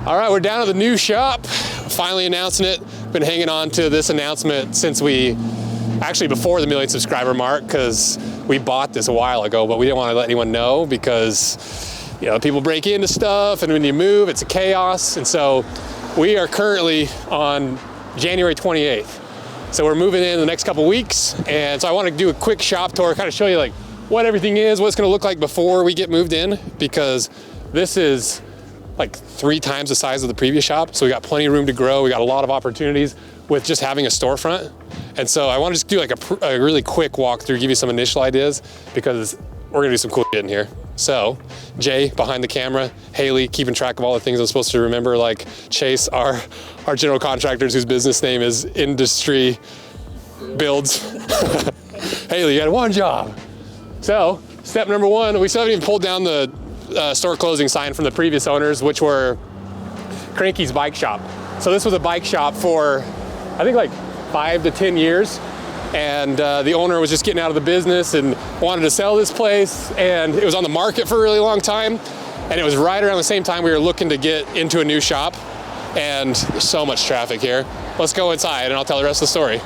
All right, we're down at the new shop. Finally announcing it. Been hanging on to this announcement since actually before the 1 million subscriber mark, because we bought this a while ago, but we didn't want to let anyone know because, you know, people break into stuff and when you move, it's a chaos. And so we are currently on January 28th. So we're moving in the next couple weeks. And so I want to do a quick shop tour, kind of show you like what everything is, what it's going to look like before we get moved in, because this is like 3 times the size of the previous shop. So we got plenty of room to grow. We got a lot of opportunities with just having a storefront. And so I want to just do like a really quick walkthrough, give you some initial ideas, because we're gonna do some cool shit in here. So Jay behind the camera, Haley keeping track of all the things I'm supposed to remember, like Chase, our general contractors whose business name is Industry Builds. Haley, you had one job. So step number 1, we still haven't even pulled down the store closing sign from the previous owners, which were Cranky's Bike Shop. So this was a bike shop for, I think like 5 to 10 years. And the owner was just getting out of the business and wanted to sell this place. And it was on the market for a really long time. And it was right around the same time we were looking to get into a new shop. And there's so much traffic here. Let's go inside and I'll tell the rest of the story.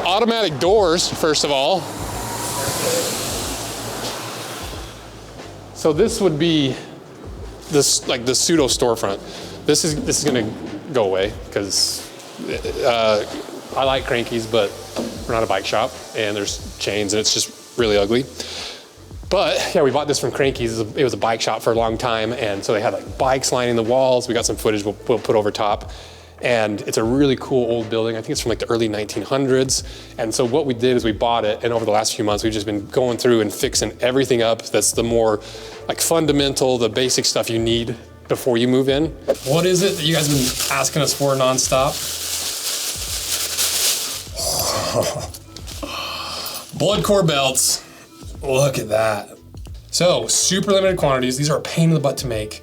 Automatic doors, first of all. So this would be this, like the pseudo storefront. This is gonna go away because I like Cranky's, but we're not a bike shop and there's chains and it's just really ugly. But yeah, we bought this from Cranky's. It was a bike shop for a long time, and so they had like bikes lining the walls. We got some footage we'll put over top. And it's a really cool old building. I think it's from like the early 1900s. And so what we did is we bought it, and over the last few months, we've just been going through and fixing everything up that's the more like fundamental, the basic stuff you need before you move in. What is it that you guys have been asking us for nonstop? Blood core belts. Look at that. So super limited quantities. These are a pain in the butt to make.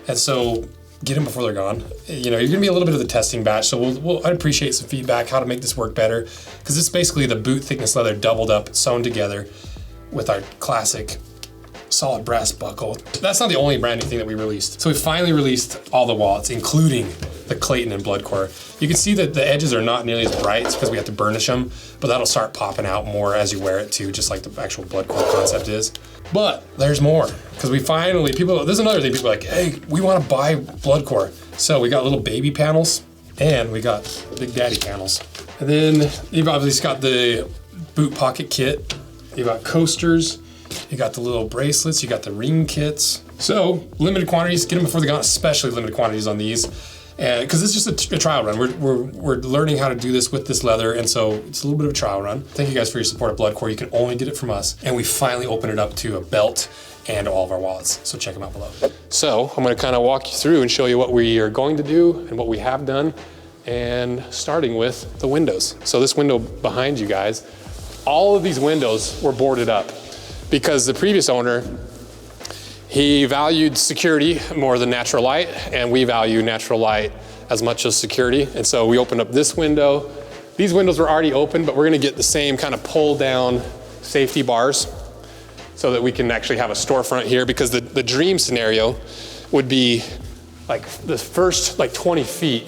And so get them before they're gone. You know, you're gonna be a little bit of the testing batch, so I'd appreciate some feedback, how to make this work better, because this is basically the boot thickness leather doubled up, sewn together with our classic solid brass buckle. That's not the only brand new thing that we released. So we finally released all the wallets, including the Clayton and Blood Core. You can see that the edges are not nearly as bright because we have to burnish them, but that'll start popping out more as you wear it too, just like the actual Blood Core concept is. But there's more, because we finally, there's another thing, people are like, hey, we want to buy Blood Core. So we got little baby panels and we got Big Daddy panels. And then you've obviously got the boot pocket kit. You've got coasters. You got the little bracelets. You got the ring kits. So limited quantities, get them before they're gone, especially limited quantities on these. Because it's just a trial run. We're learning how to do this with this leather, and so it's a little bit of a trial run. Thank you guys for your support of Blood Core. You can only get it from us. And we finally opened it up to a belt and all of our wallets. So check them out below. So I'm gonna kind of walk you through and show you what we are going to do and what we have done, and starting with the windows. So this window behind you guys, all of these windows were boarded up because the previous owner, he valued security more than natural light, and we value natural light as much as security. And so we opened up this window. These windows were already open, but we're gonna get the same kind of pull down safety bars so that we can actually have a storefront here, because the dream scenario would be like the first like 20 feet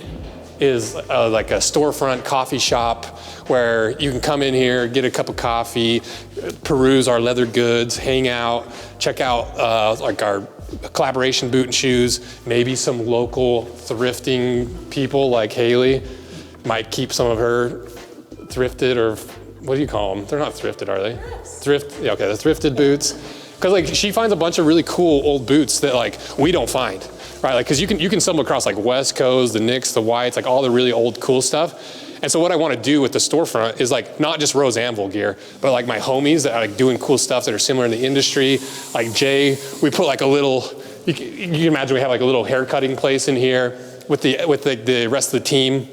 is like a storefront coffee shop where you can come in here, get a cup of coffee, peruse our leather goods, hang out, check out like our collaboration boot and shoes, maybe some local thrifting people like Haley might keep some of her thrifted, or what do you call them? They're not thrifted, are they? Thrift, yeah, okay, the thrifted boots. Because like she finds a bunch of really cool old boots that like we don't find. Right, like, because you can stumble across like West Coast, the Knicks, the Whites, like all the really old cool stuff. And so what I want to do with the storefront is like not just Rose Anvil gear, but like my homies that are like doing cool stuff that are similar in the industry. Like Jay, we put like a little, you can imagine we have like a little hair cutting place in here with the rest of the team.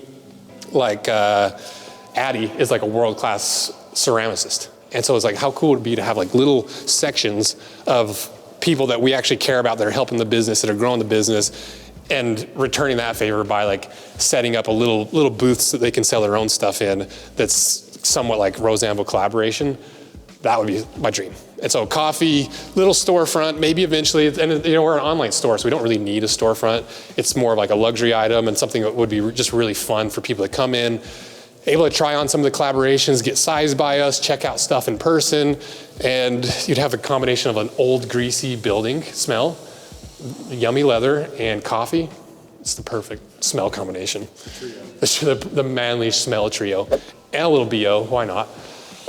Like Addie is like a world-class ceramicist. And so it's like, how cool would it be to have like little sections of people that we actually care about, that are helping the business, that are growing the business, and returning that favor by like setting up a little booths that they can sell their own stuff in that's somewhat like Rose Anvil collaboration. That would be my dream. And so coffee, little storefront, maybe eventually, and we're an online store, so we don't really need a storefront. It's more like a luxury item and something that would be just really fun for people to come in, able to try on some of the collaborations, get sized by us, check out stuff in person, and you'd have a combination of an old, greasy building smell, yummy leather, and coffee. It's the perfect smell combination. The manly smell trio. And a little BO, why not?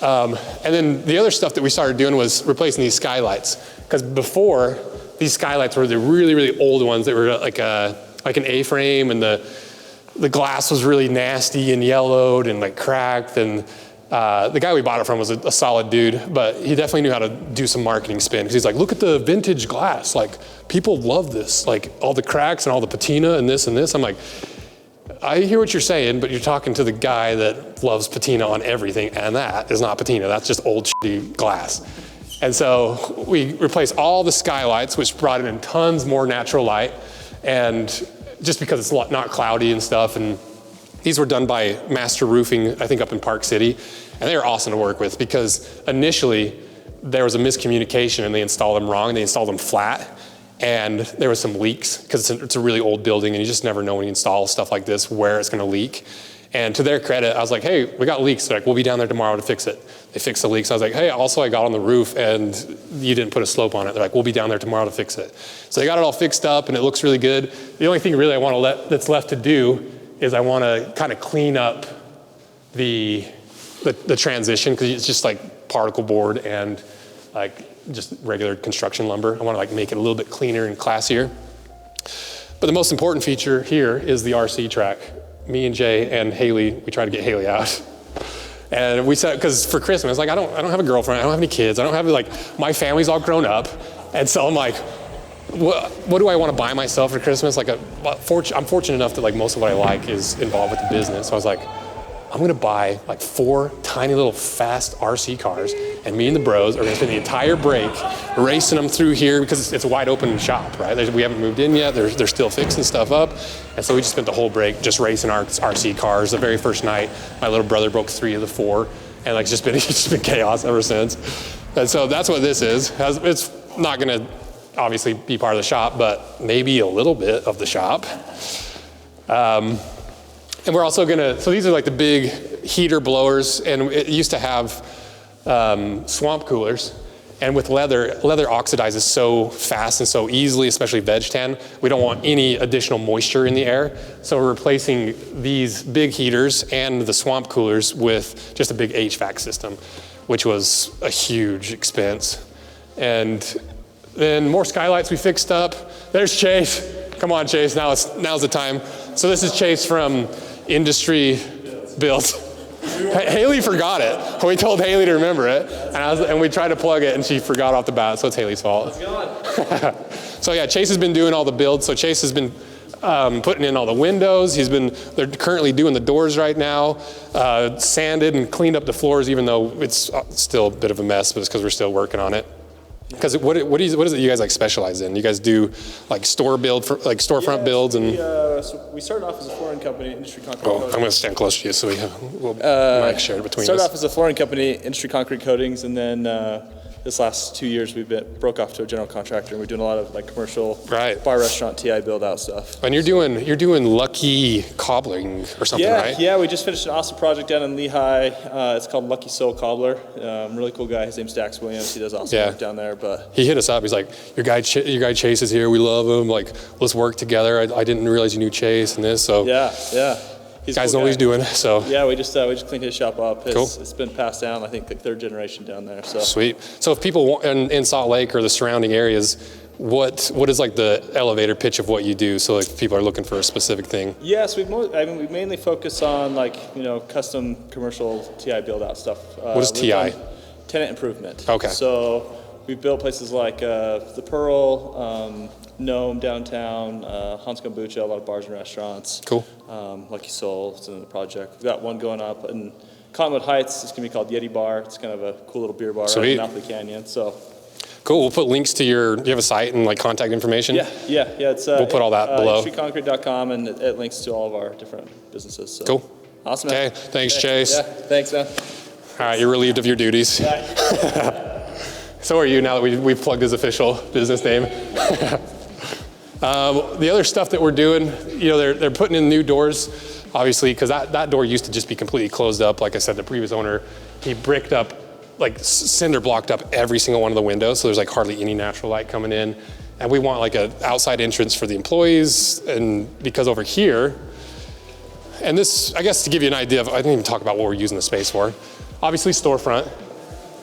And then the other stuff that we started doing was replacing these skylights. Because before, these skylights were the really, really old ones that were like an A-frame, and the glass was really nasty and yellowed and like cracked. And the guy we bought it from was a solid dude, but he definitely knew how to do some marketing spin. Because he's like, look at the vintage glass. Like, people love this. Like, all the cracks and all the patina and this and this. I'm like, I hear what you're saying, but you're talking to the guy that loves patina on everything, and that is not patina. That's just old shitty glass. And so we replaced all the skylights, which brought in tons more natural light, and just because it's not cloudy and stuff. And these were done by Master Roofing, I think up in Park City, and they were awesome to work with because initially there was a miscommunication and they installed them wrong. They installed them flat. And there was some leaks because it's a really old building, and you just never know when you install stuff like this where it's going to leak. And to their credit, I was like, hey, we got leaks. They're like, we'll be down there tomorrow to fix it. They fixed the leaks. I was like, hey, also I got on the roof and you didn't put a slope on it. They're like, we'll be down there tomorrow to fix it. So they got it all fixed up and it looks really good. The only thing really I want to that's left to do is I want to kind of clean up the transition, because it's just like particle board and like just regular construction lumber. I want to like make it a little bit cleaner and classier. But the most important feature here is the RC track. Me and Jay and Haley, we tried to get Haley out. And we said, because for Christmas, like I don't have a girlfriend, I don't have any kids, I don't have like, my family's all grown up. And so I'm like, what do I want to buy myself for Christmas? Like I'm fortunate enough that like most of what I like is involved with the business. So I was like, I'm gonna buy like 4 tiny little fast RC cars, and me and the bros are gonna spend the entire break racing them through here, because it's a wide open shop, right? We haven't moved in yet, they're still fixing stuff up. And so we just spent the whole break just racing our RC cars. The very first night, my little brother broke 3 of the 4, and like it's just been chaos ever since. And so that's what this is. It's not gonna obviously be part of the shop, but maybe a little bit of the shop. And we're also so these are like the big heater blowers, and it used to have swamp coolers. And with leather oxidizes so fast and so easily, especially veg tan. We don't want any additional moisture in the air. So we're replacing these big heaters and the swamp coolers with just a big HVAC system, which was a huge expense. And then more skylights we fixed up. There's Chase. Come on, Chase, now's the time. So this is Chase from Industry Built. Haley forgot it. We told Haley to remember it, and we tried to plug it, and she forgot off the bat, so it's Haley's fault. So yeah, Chase has been doing all the builds. So Chase has been putting in all the windows. They're currently doing the doors right now, sanded and cleaned up the floors, even though it's still a bit of a mess, but it's because we're still working on it. Because what is it you guys like specialize in? You guys do like storefront builds and. So we started off as a flooring company, Industry Concrete. Oh, I'm going to stand close to you so we'll mic share between us. Started off as a flooring company, Industry Concrete Coatings, and then this last 2 years we've broke off to a general contractor, and we're doing a lot of like commercial bar, restaurant, TI build out stuff. And you're doing Lucky Cobbling or something, right? Yeah, we just finished an awesome project down in Lehigh. It's called Lucky Soul Cobbler. Really cool guy. His name's Dax Williams. He does awesome work down there. But he hit us up. He's like, your guy Chase is here. We love him. Like, let's work together. I didn't realize you knew Chase and this. So yeah. He's guys know what he's doing. So yeah, we just cleaned his shop up. Cool. It's been passed down. I think the 3rd generation down there. So sweet. So if people want, in Salt Lake or the surrounding areas, what is like the elevator pitch of what you do? So like people are looking for a specific thing. Yes, we mainly focus on like custom commercial TI build out stuff. What is TI? Tenant improvement. Okay. So we built places like the Pearl, Nome downtown, Hans Kombucha, a lot of bars and restaurants. Cool. Lucky Soul, it's in the project. We've got one going up in Cottonwood Heights. It's going to be called Yeti Bar. It's kind of a cool little beer bar right in Mouth of the Canyon. So. Cool. We'll put links to do you have a site and like contact information? Yeah. It's we'll put all that below. Industryconcrete.com, and it links to all of our different businesses. So. Cool. Awesome, man. Okay. Thanks, Chase. Yeah. Thanks, man. All right. You're relieved of your duties. Yeah. So are you, now that we've plugged his official business name. The other stuff that we're doing, they're putting in new doors, obviously, because that door used to just be completely closed up. Like I said, the previous owner, he bricked up, like cinder blocked up every single one of the windows, so there's like hardly any natural light coming in. And we want like an outside entrance for the employees, and because over here, and this, I guess to give you an idea of, I didn't even talk about what we're using the space for. Obviously storefront.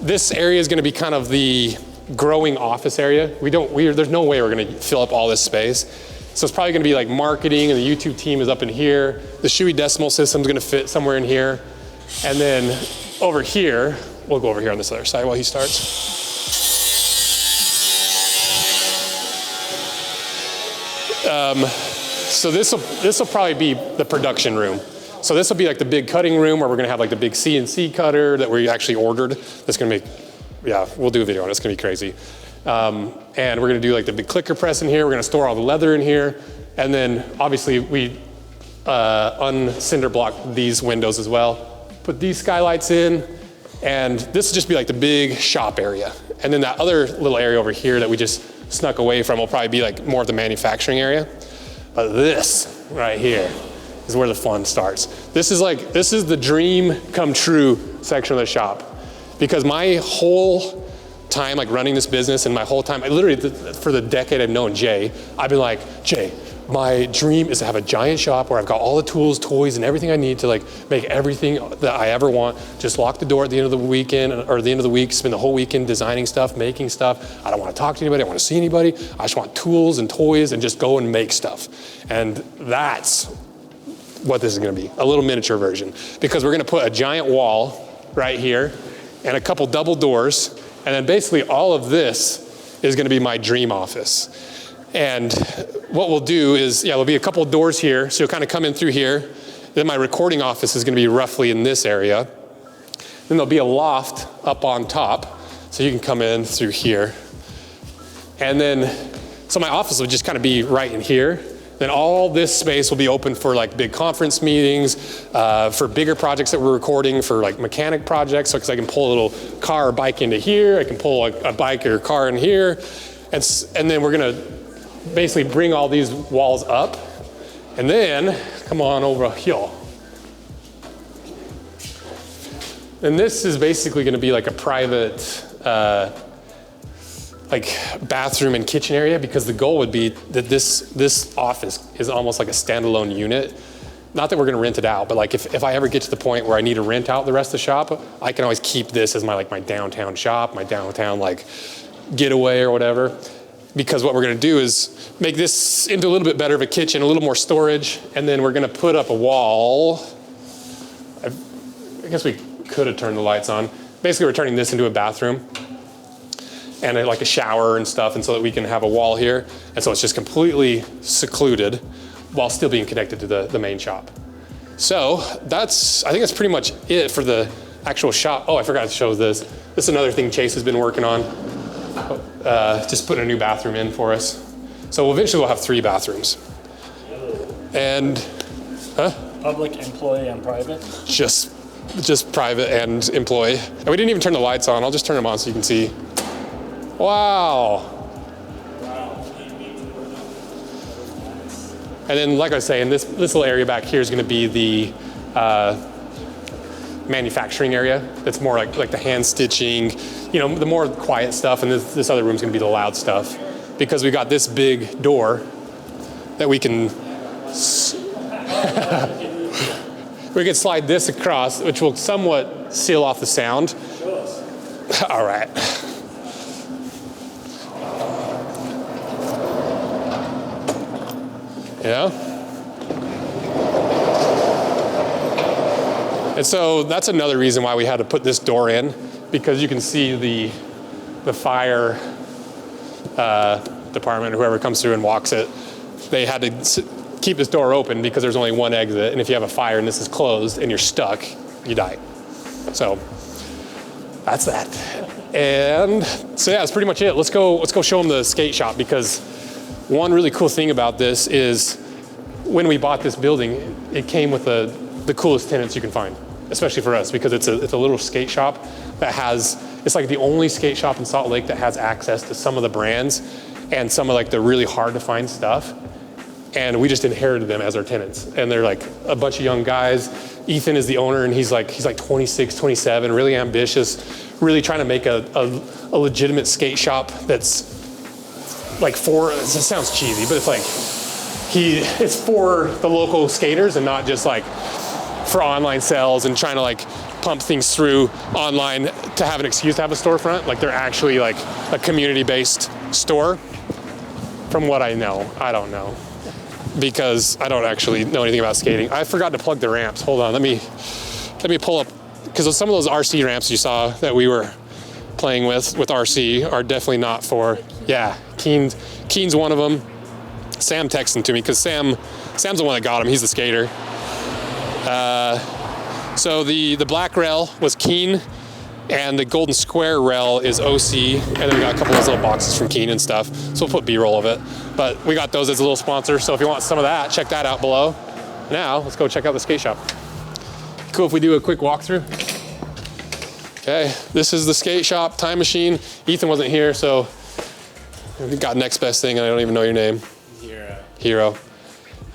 This area is gonna be kind of the growing office area. There's no way we're gonna fill up all this space. So it's probably gonna be like marketing, and the YouTube team is up in here. The Shui decimal system is gonna fit somewhere in here. And then over here, we'll go over here on this other side while he starts. So this will probably be the production room. So this will be like the big cutting room where we're gonna have like the big CNC cutter that we actually ordered. That's gonna make, we'll do a video on it, it's gonna be crazy. And we're gonna do like the big clicker press in here. We're gonna store all the leather in here. And then obviously we un-cinder block these windows as well. Put these skylights in, and this will just be like the big shop area. And then that other little area over here that we just snuck away from will probably be like more of the manufacturing area. But this right here is where the fun starts. This is the dream come true section of the shop. Because my whole time like running this business, and my whole time, for the decade I've known Jay, I've been like, Jay, my dream is to have a giant shop where I've got all the tools, toys, and everything I need to like make everything that I ever want. Just lock the door at the end of the weekend, or the end of the week, spend the whole weekend designing stuff, making stuff. I don't want to talk to anybody, I don't want to see anybody. I just want tools and toys and just go and make stuff. And that's what this is gonna be, a little miniature version. Because we're gonna put a giant wall right here and a couple double doors, and then basically all of this is gonna be my dream office. And what we'll do is, there'll be a couple of doors here, so you'll kind of come in through here. Then my recording office is gonna be roughly in this area. Then there'll be a loft up on top, so you can come in through here. And then, so my office will just kind of be right in here. Then all this space will be open for like big conference meetings, for bigger projects that we're recording, for like mechanic projects, because I can pull a little car or bike into here, I can pull a bike or car in here, and then we're gonna basically bring all these walls up, and then come on over here. And this is basically gonna be like a private, like bathroom and kitchen area, because the goal would be that this office is almost like a standalone unit. Not that we're gonna rent it out, but like if I ever get to the point where I need to rent out the rest of the shop, I can always keep this as my downtown shop, my downtown like getaway or whatever. Because what we're gonna do is make this into a little bit better of a kitchen, a little more storage, and then we're gonna put up a wall. I guess we could have turned the lights on. Basically, we're turning this into a bathroom and like a shower and stuff, and so that we can have a wall here. And so it's just completely secluded while still being connected to the main shop. So I think that's pretty much it for the actual shop. Oh, I forgot to show this. This is another thing Chase has been working on. Just putting a new bathroom in for us. So eventually we'll have 3 bathrooms. And, Public, employee, and private? Just private and employee. And we didn't even turn the lights on. I'll just turn them on so you can see. Wow. And then, like I was saying, this little area back here is gonna be the manufacturing area. That's more like the hand stitching, the more quiet stuff, and this other room's gonna be the loud stuff. Because we got this big door that we can slide this across, which will somewhat seal off the sound. All right. Yeah. And so that's another reason why we had to put this door in, because you can see the fire department, whoever comes through and walks it, they had to keep this door open because there's only one exit, and if you have a fire and this is closed and you're stuck, you die. So that's that. And so that's pretty much it. Let's go show them the skate shop, because one really cool thing about this is when we bought this building, it came with the coolest tenants you can find, especially for us, because it's a little skate shop that has, It's like the only skate shop in Salt Lake that has access to some of the brands and some of like the really hard to find stuff. And we just inherited them as our tenants. And they're like a bunch of young guys. Ethan is the owner, and he's like 26, 27, really ambitious, really trying to make a legitimate skate shop that's like it sounds cheesy, but it's like, it's for the local skaters and not just like for online sales and trying to like pump things through online to have an excuse to have a storefront. Like they're actually like a community-based store. From what I know, I don't know, because I don't actually know anything about skating. I forgot to plug the ramps. Hold on, let me pull up, because some of those RC ramps you saw that we were playing with RC are definitely not for, yeah, Keen's one of them. Sam texted him to me because Sam's the one that got him. He's the skater. So the black rail was Keen, and the golden square rail is OC, and then we got a couple of those little boxes from Keen and stuff. So we'll put B-roll of it. But we got those as a little sponsor, so if you want some of that, check that out below. Now, let's go check out the skate shop. Cool if we do a quick walkthrough. Okay, this is the skate shop, Time Machine. Ethan wasn't here, so we got next best thing, and I don't even know your name. Hero.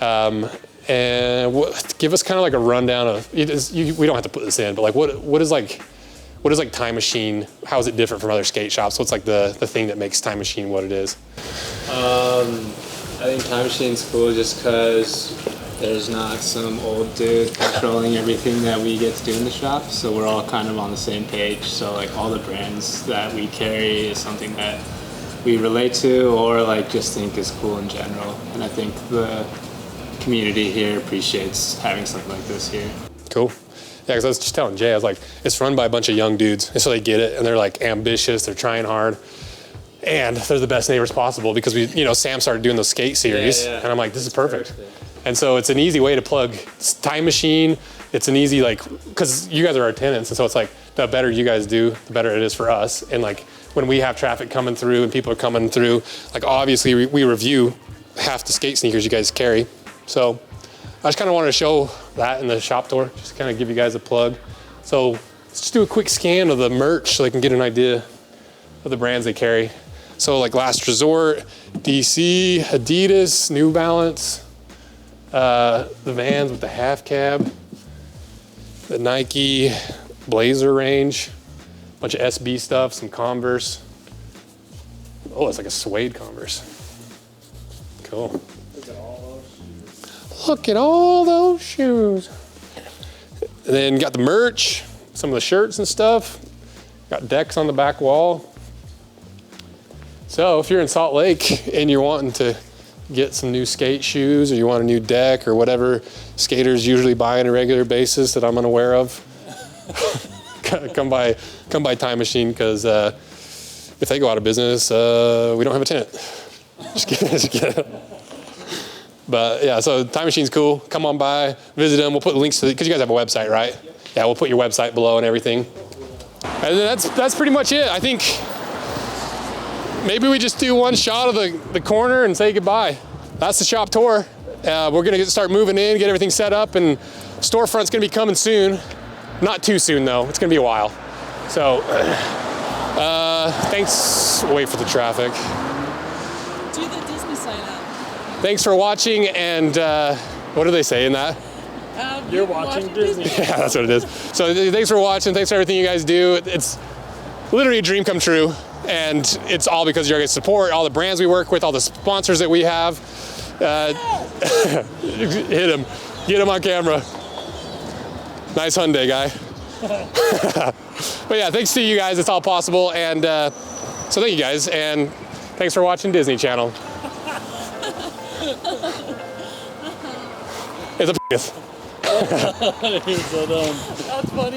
And give us kind of like a rundown of, we don't have to put this in, but like what is like Time Machine? How is it different from other skate shops? What's like the thing that makes Time Machine what it is? I think Time Machine's cool just because there's not some old dude controlling everything that we get to do in the shop. So we're all kind of on the same page. So like all the brands that we carry is something that we relate to or like just think is cool in general. And I think the community here appreciates having something like this here. Cool. Yeah, because I was just telling Jay, I was like, it's run by a bunch of young dudes, and so they get it, and they're like ambitious, they're trying hard, and they're the best neighbors possible because Sam started doing those skate series, and I'm like, this is perfect. And so it's an easy way to plug Time Machine. It's an easy, like, because you guys are our tenants, and so it's like, the better you guys do, the better it is for us. And like, when we have traffic coming through and people are coming through, like obviously we review half the skate sneakers you guys carry. So I just kind of wanted to show that in the shop tour, just to kind of give you guys a plug. So let's just do a quick scan of the merch so they can get an idea of the brands they carry. So like Last Resort, DC, Adidas, New Balance, the Vans with the half cab, the Nike Blazer range, bunch of SB stuff, some Converse. Oh, it's like a suede Converse. Cool. Look at all those shoes. And then got the merch, some of the shirts and stuff. Got decks on the back wall. So if you're in Salt Lake and you're wanting to get some new skate shoes, or you want a new deck, or whatever skaters usually buy on a regular basis that I'm unaware of, come by Time Machine, because if they go out of business, we don't have a tenant. Just kidding. But yeah, so Time Machine's cool. Come on by, visit them. We'll put links to because you guys have a website, right? Yeah, we'll put your website below and everything. And then that's pretty much it. I think maybe we just do one shot of the corner and say goodbye. That's the shop tour. We're gonna start moving in, get everything set up, and storefront's gonna be coming soon. Not too soon though. It's gonna be a while. So thanks. Wait for the traffic. Do the Disney sign up. Thanks for watching, and what do they say in that? You're watching Disney. Yeah, that's what it is. So thanks for watching. Thanks for everything you guys do. It's literally a dream come true, and it's all because of your guys' support, all the brands we work with, all the sponsors that we have. Hit him. Get him on camera. Nice Hyundai guy. But yeah, thanks to you guys. It's all possible, and so thank you guys, and thanks for watching Disney Channel. It's a You're so dumb. That's funny.